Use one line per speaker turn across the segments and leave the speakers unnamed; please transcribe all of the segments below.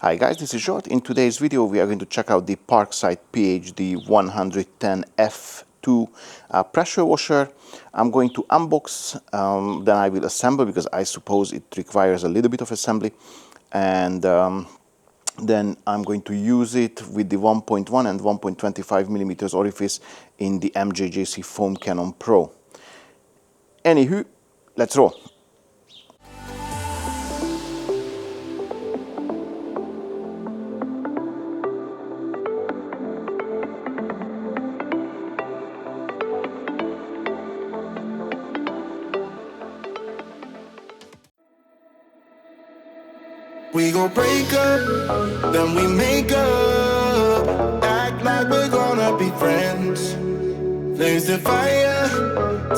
Hi guys, this is Zsolt. In today's video we are going to check out the Parkside PHD 110F2 pressure washer. I'm going to unbox, then I will assemble because I suppose it requires a little bit of assembly, and then I'm going to use it with the 1.1 and 1.25 millimeters orifice in the MJJC Foam Cannon Pro. Anywho, let's roll.
We gon' break up, then we make up. Act like we're gonna be friends. Flames the fire,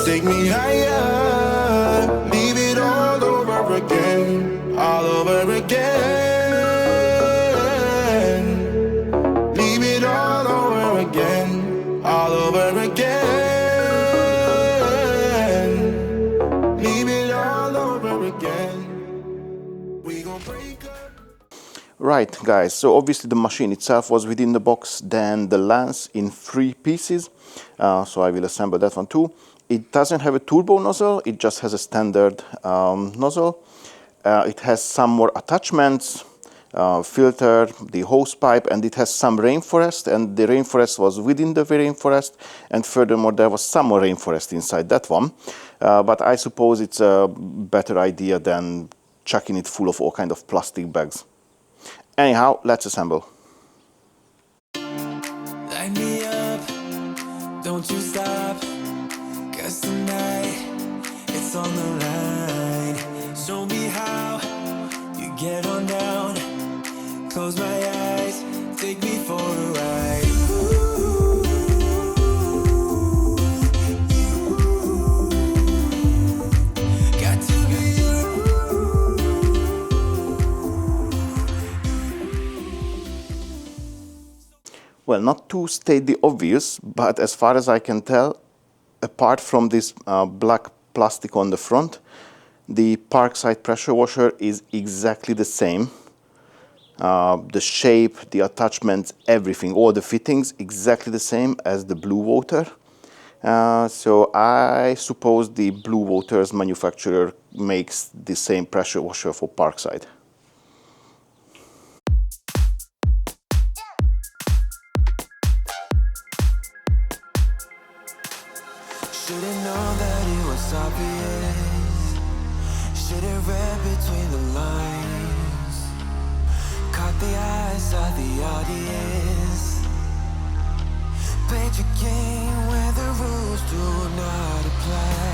take me higher. Leave it all over again, all over again. Leave it all over again, all over again. Leave it all over again. We gon' break up.
Right guys, so obviously the machine itself was within the box, then the lens in 3 pieces, so I will assemble that one too. It doesn't have a turbo nozzle, it just has a standard nozzle. It has some more attachments, filter, the hose pipe, and it has some rainforest, and the rainforest was within the rainforest, and furthermore there was some more rainforest inside that one, but I suppose it's a better idea than chucking it full of all kind of plastic bags. Anyhow, let's assemble.
Light me up, don't you stop, 'cause tonight it's on the line. Show me how you get on down, close my eyes, take me for a ride. Got to be you.
Well, not to state the obvious, but as far as I can tell, apart from this black plastic on the front, the Parkside pressure washer is exactly the same. The shape, the attachments, everything, all the fittings, exactly the same as the Blue Water. So I suppose the Blue Water's manufacturer makes the same pressure washer for Parkside.
Should've known that it was obvious. Should've read between the lines. Caught the eyes of the audience. Played your game where the rules do not apply.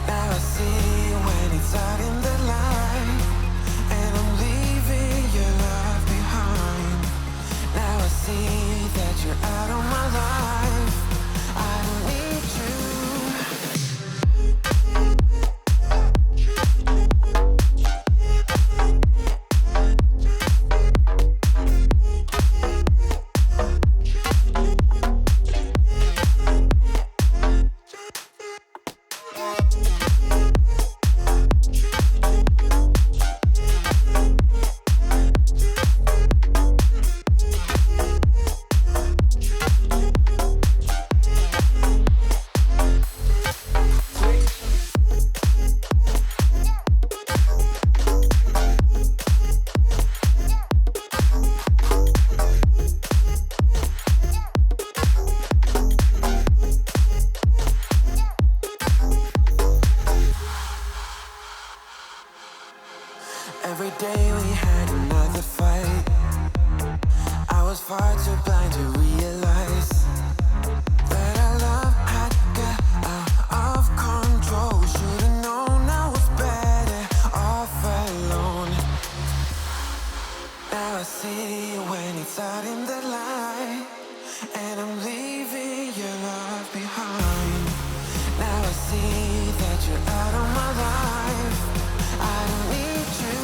Now I see when it's out in the light, and I'm leaving your love behind. Now I see that you're out of my life. I don't need you. Every day we had another fight. I was far too blind to realize that our love had got out of control. Should've known I was better off alone. Now I see when it's out in the light, and I'm leaving your love behind. Now I see that you're out of my life. I don't need you.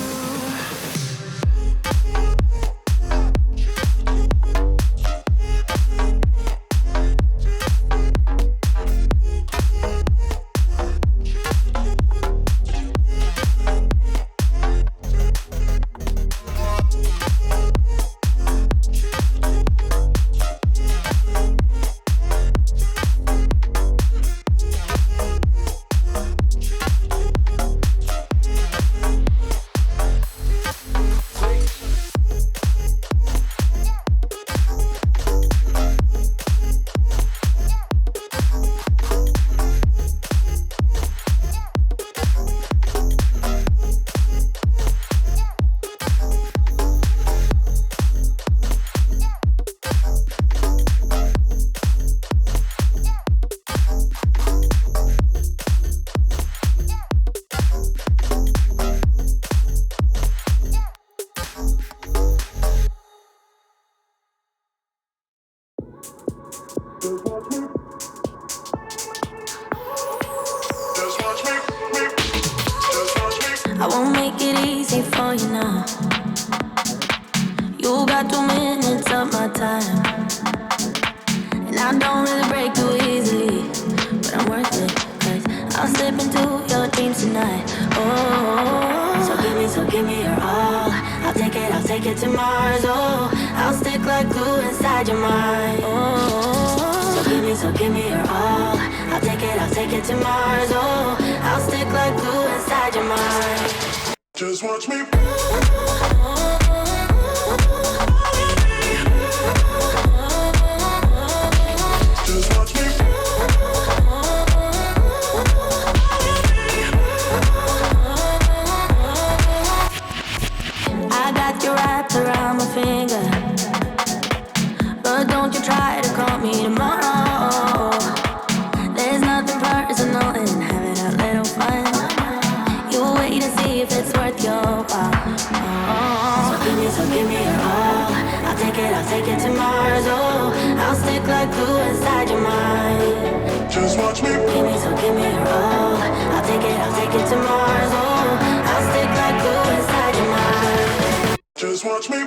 got 2 minutes of my time, and I don't really break too easily, but I'm worth it, 'cause I'll slip into your dreams tonight. Oh, so give me your all. I'll take it to Mars. Oh, I'll stick like glue inside your mind. Oh, so give me your all. I'll take it to Mars. Oh, I'll stick like glue inside your mind.
Just watch me. Just watch me.
I got you wrapped around my finger, but don't you try to call me tomorrow. There's nothing personal in having a little fun. You wait to see if it's worth your while. Oh, so give me your all. I'll take it to Mars. Oh, I'll stick like glue inside your mind.
Just watch me.
Give me your all. I'll take it to Mars. Oh, I'll stick like glue inside your mind.
Just watch me.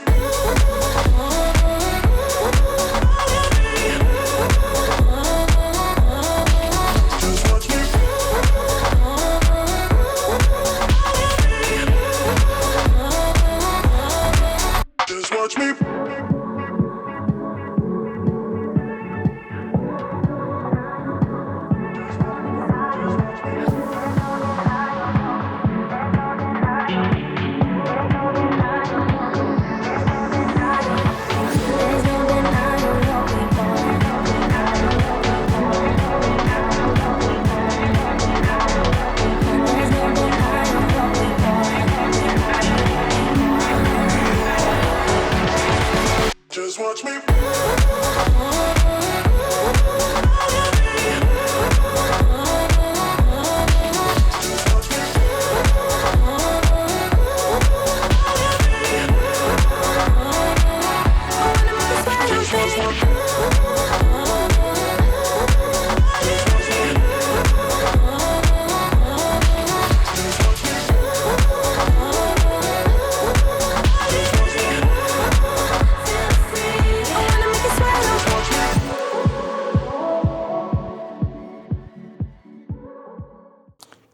Just watch me. Just watch me.
There's no denying what we want. There's no denying what we want.
Just watch me.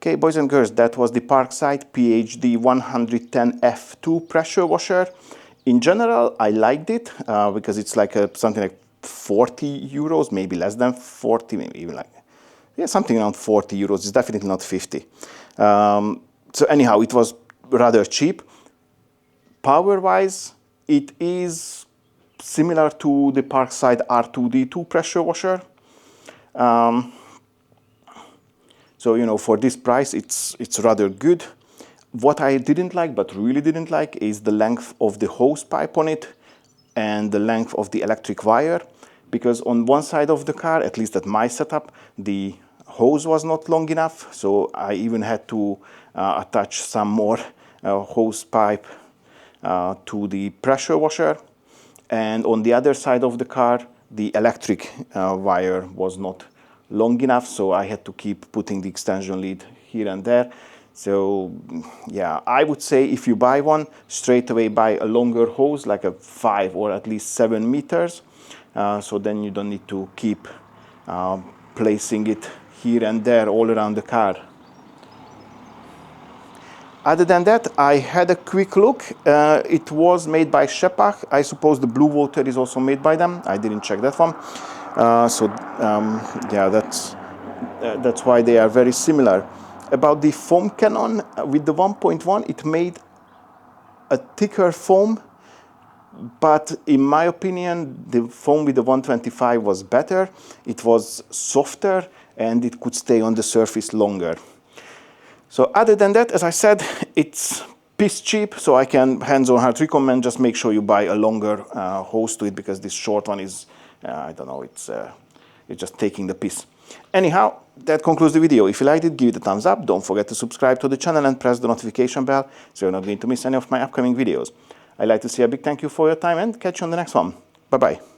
Okay, boys and girls, that was the Parkside PHD 110F2 pressure washer. In general, I liked it because it's like something like 40 euros, maybe less than 40, maybe even like, yeah, something around 40 euros. It's definitely not 50. So anyhow, it was rather cheap. Power-wise, it is similar to the Parkside R2D2 pressure washer. So, you know, for this price, it's rather good. What I didn't like, but really didn't like, is the length of the hose pipe on it and the length of the electric wire. Because on one side of the car, at least at my setup, the hose was not long enough. So I even had to attach some more hose pipe to the pressure washer. And on the other side of the car, the electric wire was not long enough, so I had to keep putting the extension lead here and there. So yeah, I would say if you buy one, straight away buy a longer hose, like a 5 or at least 7 meters. So then you don't need to keep placing it here and there all around the car. Other than that, I had a quick look. It was made by Shepach. I suppose the blue water is also made by them. I didn't check that one. Yeah, that's why they are very similar. About the foam cannon, with the 1.1, it made a thicker foam, but in my opinion, the foam with the 125 was better. It was softer and it could stay on the surface longer. So other than that, as I said, it's piss cheap, so I can hands-on hard recommend just make sure you buy a longer hose to it, because this short one is, I don't know, it's just taking the piss. Anyhow, that concludes the video. If you liked it, give it a thumbs up. Don't forget to subscribe to the channel and press the notification bell so you're not going to miss any of my upcoming videos. I'd like to say a big thank you for your time and catch you on the next one. Bye-bye.